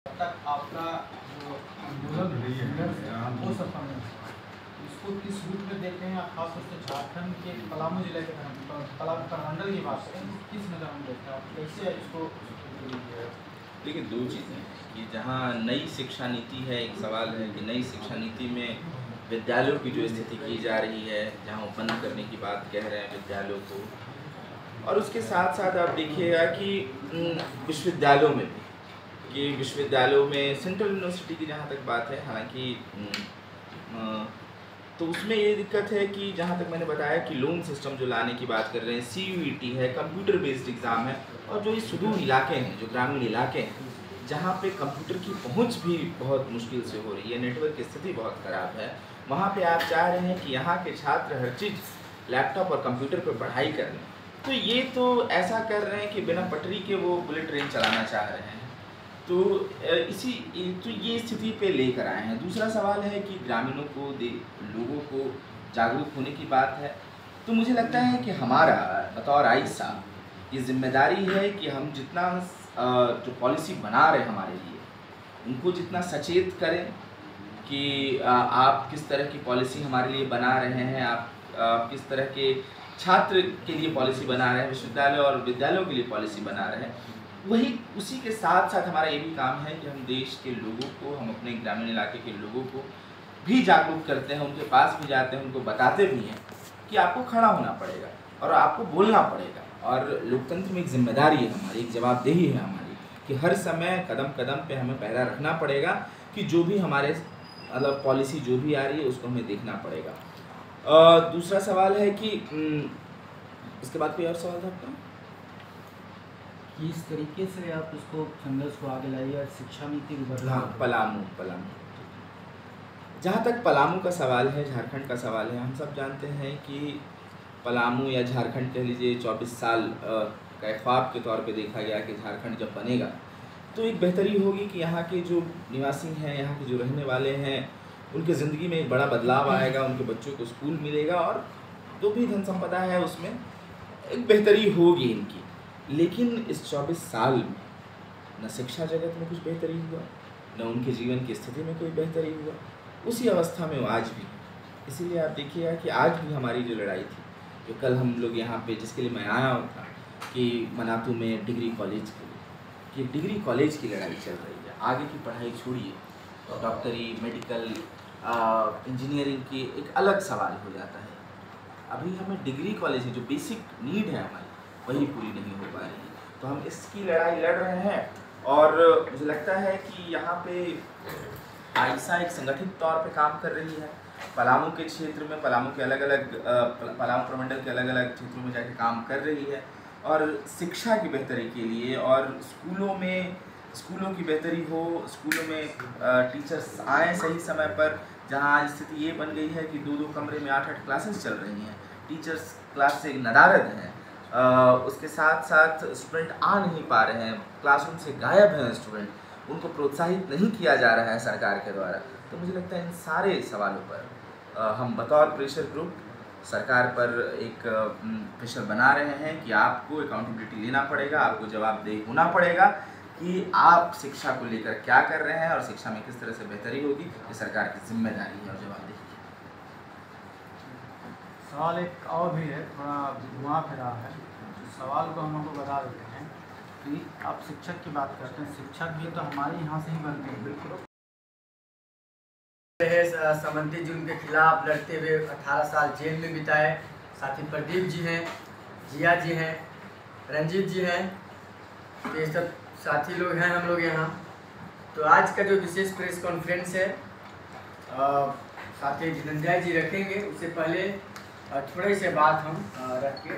अब तक आपका जो आंदोलन है वो सफल नहीं हुआ। इसको किस रूप में देखते हैं आप, खासतौर से झारखंड के पलामू जिले के पलामू प्रमंडल की बात करें, किस नज़र में देखते हैं आप, कैसे इसको? देखिए, दो चीज़ें हैं कि जहाँ नई शिक्षा नीति है, एक सवाल है कि नई शिक्षा नीति में विद्यालयों की जो स्थिति की जा रही है, जहाँ वो बंद करने की बात कह रहे हैं विद्यालयों को, और उसके साथ साथ आप देखिएगा कि विश्वविद्यालयों में भी, कि विश्वविद्यालयों में सेंट्रल यूनिवर्सिटी की जहाँ तक बात है, हालांकि तो उसमें ये दिक्कत है कि जहाँ तक मैंने बताया कि लोन सिस्टम जो लाने की बात कर रहे हैं, CUET है, कंप्यूटर बेस्ड एग्ज़ाम है, और जो ये सुदूर इलाके हैं, जो ग्रामीण इलाके हैं, जहाँ पे कंप्यूटर की पहुँच भी बहुत मुश्किल से हो रही है, नेटवर्क की स्थिति बहुत ख़राब है, वहाँ पे आप चाह रहे हैं कि यहाँ के छात्र हर चीज़ लैपटॉप और कंप्यूटर पर पढ़ाई कर लें। तो ये तो ऐसा कर रहे हैं कि बिना पटरी के वो बुलेट ट्रेन चलाना चाह रहे हैं। तो ये स्थिति पे लेकर आए हैं। दूसरा सवाल है कि ग्रामीणों को लोगों को जागरूक होने की बात है। तो मुझे लगता है कि हमारा बतौर आइसा ये जिम्मेदारी है कि हम जितना जो पॉलिसी बना रहे हैं हमारे लिए, उनको जितना सचेत करें कि आप किस तरह की पॉलिसी हमारे लिए बना रहे हैं, आप किस तरह के छात्र के लिए पॉलिसी बना रहे हैं, विश्वविद्यालय और विद्यालयों के लिए पॉलिसी बना रहे हैं। वही उसी के साथ साथ हमारा ये भी काम है कि हम देश के लोगों को, हम अपने ग्रामीण इलाके के लोगों को भी जागरूक करते हैं, उनके पास भी जाते हैं, उनको बताते भी हैं कि आपको खड़ा होना पड़ेगा और आपको बोलना पड़ेगा। और लोकतंत्र में एक जिम्मेदारी है हमारी, एक जवाबदेही है हमारी कि हर समय कदम कदम पे हमें पहरा रखना पड़ेगा कि जो भी हमारे मतलब पॉलिसी जो भी आ रही है उसको हमें देखना पड़ेगा। दूसरा सवाल है कि इसके बाद कोई और सवाल था आपका? किस तरीके से आप उसको संघर्ष को आगे लाइए और शिक्षा नीति को बदलाव? पलामू जहाँ तक पलामू का सवाल है, झारखंड का सवाल है, हम सब जानते हैं कि पलामू या झारखंड कह लीजिए 24 साल का ख्वाब के तौर पे देखा गया कि झारखंड जब बनेगा तो एक बेहतरी होगी कि यहाँ के जो निवासी हैं, यहाँ के जो रहने वाले हैं, उनकी ज़िंदगी में एक बड़ा बदलाव आएगा, उनके बच्चों को स्कूल मिलेगा और जो भी धन संपदा है उसमें एक बेहतरी होगी इनकी। लेकिन इस 24 साल में न शिक्षा जगत में कुछ बेहतरी हुआ, न उनके जीवन की स्थिति में कोई बेहतरी हुआ, उसी अवस्था में वो आज भी। इसीलिए आप देखिएगा कि आज भी हमारी जो लड़ाई थी, जो कल हम लोग यहाँ पे जिसके लिए मैं आया था कि मनातू में डिग्री कॉलेज के लिए, कि डिग्री कॉलेज की लड़ाई चल रही है। आगे की पढ़ाई छोड़िए, डॉक्टरी, मेडिकल, इंजीनियरिंग की एक अलग सवाल हो जाता है। अभी हमें डिग्री कॉलेज की जो बेसिक नीड है हमारी, वही पूरी नहीं हो पा रही है। तो हम इसकी लड़ाई लड़ रहे हैं और मुझे लगता है कि यहाँ पे आइसा एक संगठित तौर पे काम कर रही है। पलामू के क्षेत्र में, पलामू के अलग अलग पलामू प्रमंडल के अलग अलग क्षेत्रों में जाके काम कर रही है और शिक्षा की बेहतरी के लिए और स्कूलों की बेहतरी हो, स्कूलों में टीचर्स आएँ सही समय पर। जहाँ आज स्थिति ये बन गई है कि 2-2 कमरे में 8-8 क्लासेस चल रही हैं, टीचर्स क्लास से नदारद हैं, उसके साथ साथ स्टूडेंट आ नहीं पा रहे हैं, क्लासरूम से गायब हैं स्टूडेंट, उनको प्रोत्साहित नहीं किया जा रहा है सरकार के द्वारा। तो मुझे लगता है इन सारे सवालों पर हम बतौर प्रेशर ग्रुप सरकार पर एक प्रेशर बना रहे हैं कि आपको अकाउंटेबिलिटी लेना पड़ेगा, आपको जवाबदेह होना पड़ेगा कि आप शिक्षा को लेकर क्या कर रहे हैं और शिक्षा में किस तरह से बेहतरी होगी। ये सरकार की जिम्मेदारी है और जवाबदेही है। सवाल एक और भी है, थोड़ा घुमा फिरा है, सवाल को हम आपको बता देते हैं कि आप शिक्षक की बात करते हैं, शिक्षक भी तो हमारे यहाँ से ही बनते हैं। बिल्कुल सामंती जुल्म के खिलाफ लड़ते हुए 18 साल जेल में बिताए साथी प्रदीप जी हैं, जिया जी हैं, रंजीत जी हैं, तो ये सब साथी लोग हैं हम लोग यहाँ। तो आज का जो विशेष प्रेस कॉन्फ्रेंस है साथी जितेंद्र जी रखेंगे, उससे पहले थोड़ी सी बात हम रख के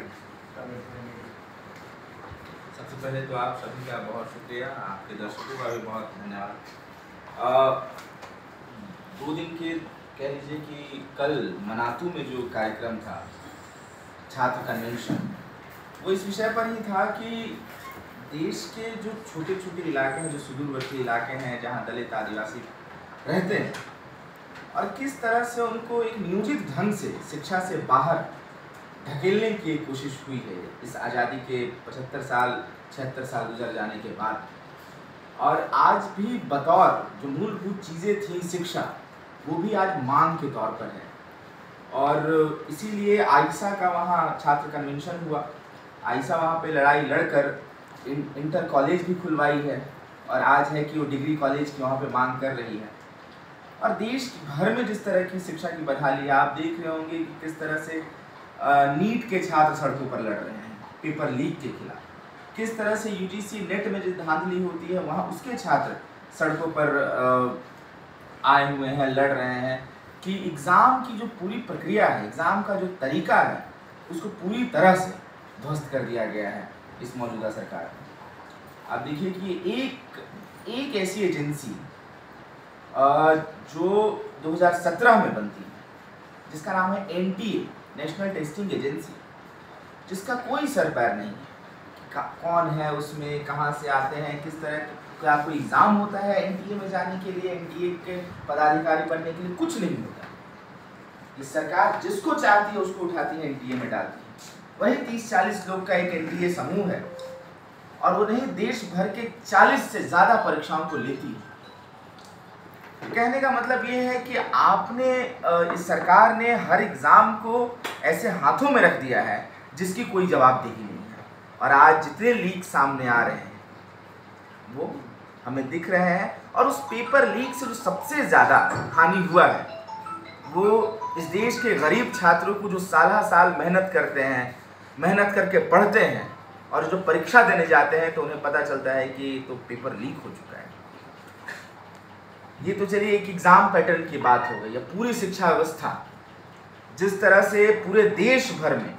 सबसे पहले तो आप सभी का बहुत शुक्रिया, आपके दर्शकों का भी बहुत धन्यवाद। 2 दिन के कह लीजिए कि कल मनातू में जो कार्यक्रम था छात्र कन्वेंशन, वो इस विषय पर ही था कि देश के जो छोटे छोटे इलाके हैं, जो सुदूरवर्ती इलाके हैं, जहाँ दलित आदिवासी रहते हैं, और किस तरह से उनको एक नियोजित ढंग से शिक्षा से बाहर ढकेलने की कोशिश हुई है इस आज़ादी के 75 साल 76 साल गुजर जाने के बाद। और आज भी बतौर जो मूलभूत चीज़ें थी शिक्षा, वो भी आज मांग के तौर पर है। और इसीलिए आइसा का वहाँ छात्र कन्वेंशन हुआ। आइसा वहाँ पे लड़ाई लड़कर इंटर कॉलेज भी खुलवाई है और आज है कि वो डिग्री कॉलेज की वहाँ पे मांग कर रही है। और देश भर में जिस तरह की शिक्षा की बहाली है, आप देख रहे होंगे कि किस तरह से नीट के छात्र सड़कों पर लड़ रहे हैं पेपर लीक के खिलाफ, किस तरह से यूजीसी नेट में जो धांधली होती है वहाँ उसके छात्र सड़कों पर आए हुए हैं, लड़ रहे हैं कि एग्ज़ाम की जो पूरी प्रक्रिया है, एग्ज़ाम का जो तरीका है, उसको पूरी तरह से ध्वस्त कर दिया गया है इस मौजूदा सरकार में। आप देखिए कि एक ऐसी एजेंसी जो 2017 में बनती है, जिसका नाम है एनटीए, नेशनल टेस्टिंग एजेंसी, जिसका कोई सर पैर नहीं है, कौन है उसमें, कहाँ से आते हैं, किस तरह क्या कोई एग्ज़ाम होता है एनटीए में जाने के लिए, एनटीए के पदाधिकारी बनने के लिए, कुछ नहीं होता। ये सरकार जिसको चाहती है उसको उठाती है, एनटीए में डालती है। वही 30-40 लोग का एक एनटीए समूह है और वो नहीं देश भर के 40 से ज़्यादा परीक्षाओं को लेती है। कहने का मतलब ये है कि आपने इस सरकार ने हर एग्ज़ाम को ऐसे हाथों में रख दिया है जिसकी कोई जवाबदेही नहीं है। और आज जितने लीक सामने आ रहे हैं वो हमें दिख रहे हैं, और उस पेपर लीक से जो सबसे ज़्यादा हानि हुआ है वो इस देश के गरीब छात्रों को जो साल मेहनत करते हैं, मेहनत करके पढ़ते हैं और जो परीक्षा देने जाते हैं तो उन्हें पता चलता है कि तो पेपर लीक हो चुका है। ये तो चलिए एक एग्ज़ाम पैटर्न की बात हो गई। या पूरी शिक्षा व्यवस्था जिस तरह से पूरे देश भर में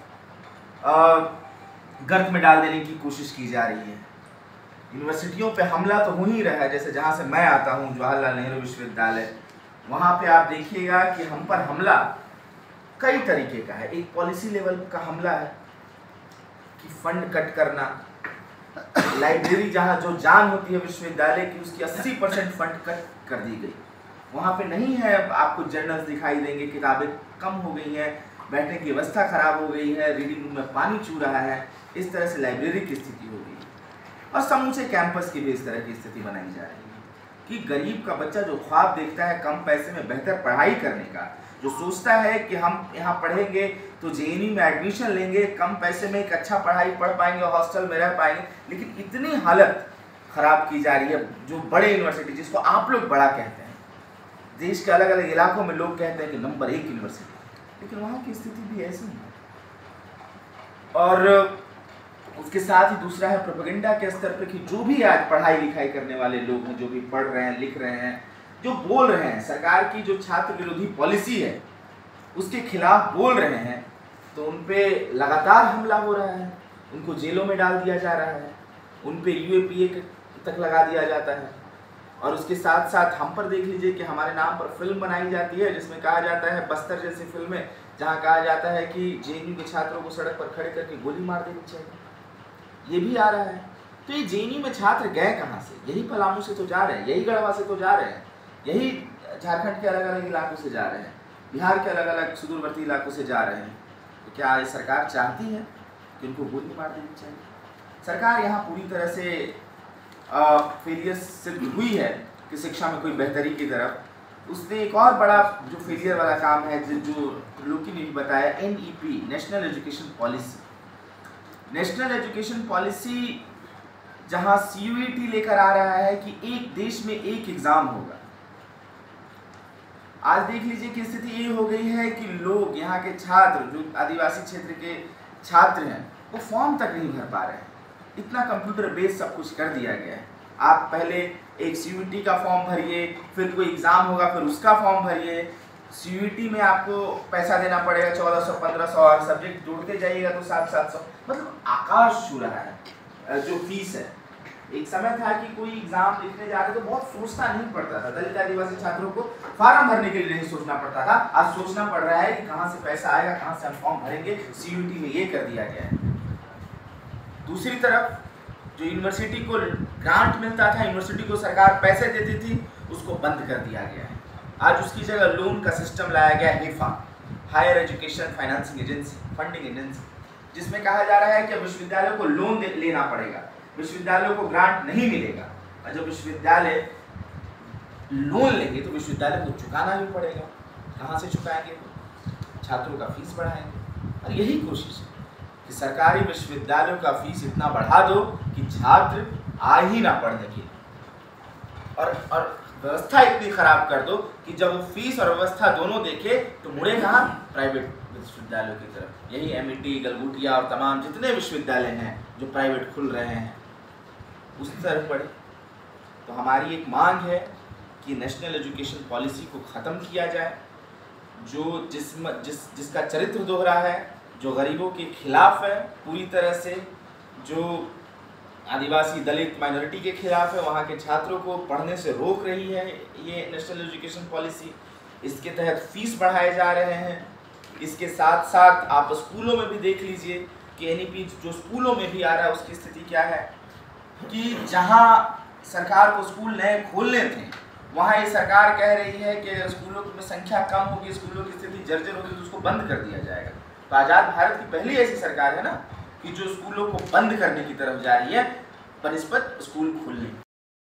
गर्त में डाल देने की कोशिश की जा रही है। यूनिवर्सिटियों पे हमला तो हो ही रहा है, जैसे जहाँ से मैं आता हूँ जवाहरलाल नेहरू विश्वविद्यालय, वहाँ पे आप देखिएगा कि हम पर हमला कई तरीके का है। एक पॉलिसी लेवल का हमला है कि फंड कट करना, लाइब्रेरी जहाँ जो जान होती है विश्वविद्यालय की उसकी 80% फंड कट कर दी गई। वहाँ पे नहीं है, आपको जर्नल्स दिखाई देंगे, किताबें कम हो गई हैं, बैठने की व्यवस्था खराब हो गई है, रीडिंग रूम में पानी चू रहा है, इस तरह से लाइब्रेरी की स्थिति हो गई। और समूचे कैंपस की भी इस तरह की स्थिति बनाई जा रही है कि गरीब का बच्चा जो ख्वाब देखता है कम पैसे में बेहतर पढ़ाई करने का, जो सोचता है कि हम यहाँ पढ़ेंगे तो जेएनयू में एडमिशन लेंगे, कम पैसे में एक अच्छा पढ़ाई पढ़ पाएंगे, हॉस्टल में रह पाएंगे, लेकिन इतनी हालत ख़राब की जा रही है। जो बड़े यूनिवर्सिटी जिसको आप लोग बड़ा कहते हैं, देश के अलग अलग इलाकों में लोग कहते हैं कि नंबर 1 यूनिवर्सिटी, लेकिन वहाँ की स्थिति भी ऐसी है। और उसके साथ ही दूसरा है प्रोपेगेंडा के स्तर पर कि जो भी आज पढ़ाई लिखाई करने वाले लोग हैं, जो भी पढ़ रहे हैं, लिख रहे हैं, जो बोल रहे हैं, सरकार की जो छात्र विरोधी पॉलिसी है उसके खिलाफ बोल रहे हैं, तो उन पे लगातार हमला हो रहा है, उनको जेलों में डाल दिया जा रहा है, उन पे यूएपीए तक लगा दिया जाता है। और उसके साथ साथ हम पर देख लीजिए कि हमारे नाम पर फिल्म बनाई जाती है जिसमें कहा जाता है, बस्तर जैसी फिल्में जहाँ कहा जाता है कि जेएनयू के छात्रों को सड़क पर खड़े करके गोली मार देनी चाहिए, ये भी आ रहा है। तो ये जेएनयू में छात्र गए कहाँ से? यही पलामू से तो जा रहे हैं, यही गढ़वा से तो जा रहे हैं, यही झारखंड के अलग अलग इलाकों से जा रहे हैं, बिहार के अलग अलग सुदूरवर्ती इलाकों से जा रहे हैं। तो क्या ये सरकार चाहती है कि उनको गोली मार देनी चाहिए? सरकार यहाँ पूरी तरह से फेलियर सिद्ध हुई है कि शिक्षा में कोई बेहतरी की तरफ। उसने एक और बड़ा जो फेलियर वाला काम है जो लोकी ने भी बताया, NEP, national education policy. National education policy जहाँ सीयूईटी लेकर आ रहा है कि एक देश में एक एग्ज़ाम होगा। आज देख लीजिए कि स्थिति ये हो गई है कि लोग, यहाँ के छात्र जो आदिवासी क्षेत्र के छात्र हैं, वो फॉर्म तक नहीं भर पा रहे हैं। इतना कंप्यूटर बेस्ड सब कुछ कर दिया गया है। आप पहले एक सीयूईटी का फॉर्म भरिए, फिर कोई एग्ज़ाम होगा, फिर उसका फॉर्म भरिए। सीयूईटी में आपको पैसा देना पड़ेगा 1400-1500, और सब्जेक्ट जोड़ते जाइएगा तो 700-700, मतलब आकाश छू रहा है जो फीस है। एक समय था कि कोई एग्जाम लिखने जा रहे तो बहुत सोचना नहीं पड़ता था, दलित आदिवासी छात्रों को फार्म भरने के लिए नहीं सोचना पड़ता था। आज सोचना पड़ रहा है कि कहाँ से पैसा आएगा, कहाँ से हम फॉर्म भरेंगे। सीयूईटी में ये कर दिया गया है। दूसरी तरफ जो यूनिवर्सिटी को ग्रांट मिलता था, यूनिवर्सिटी को सरकार पैसे देती थी, उसको बंद कर दिया गया है। आज उसकी जगह लोन का सिस्टम लाया गया, HEFA, higher education financing agency, funding agency, जिसमें कहा जा रहा है कि विश्वविद्यालयों को लोन लेना पड़ेगा, विश्वविद्यालयों को ग्रांट नहीं मिलेगा। और जब विश्वविद्यालय लोन लेंगे तो विश्वविद्यालय को चुकाना भी पड़ेगा। कहाँ से चुकाएंगे? छात्रों का फीस बढ़ाएंगे। और यही कोशिश है कि सरकारी विश्वविद्यालयों का फीस इतना बढ़ा दो कि छात्र आ ही ना पढ़ने के, और व्यवस्था इतनी खराब कर दो कि जब वो फीस और व्यवस्था दोनों देखे तो मुड़े कहाँ? प्राइवेट विश्वविद्यालयों की तरफ। यही एमईटी, गलगोटिया और तमाम जितने विश्वविद्यालय हैं जो प्राइवेट खुल रहे हैं उस तरफ पड़े। तो हमारी एक मांग है कि नेशनल एजुकेशन पॉलिसी को ख़त्म किया जाए, जो जिसका चरित्र दोहरा है, जो गरीबों के खिलाफ है पूरी तरह से, जो आदिवासी दलित माइनॉरिटी के खिलाफ है, वहाँ के छात्रों को पढ़ने से रोक रही है ये नेशनल एजुकेशन पॉलिसी। इसके तहत फीस बढ़ाए जा रहे हैं। इसके साथ साथ आप स्कूलों में भी देख लीजिए कि एनईपी जो स्कूलों में भी आ रहा है उसकी स्थिति क्या है कि जहाँ सरकार को स्कूल नए खोलने थे वहाँ ये सरकार कह रही है कि स्कूलों में संख्या कम होगी, स्कूलों की स्थिति जर्जर होगी तो उसको बंद कर दिया जाएगा। तो आज़ाद भारत की पहली ऐसी सरकार है ना कि जो स्कूलों को बंद करने की तरफ जा रही है बनिस्बत स्कूल खोलने।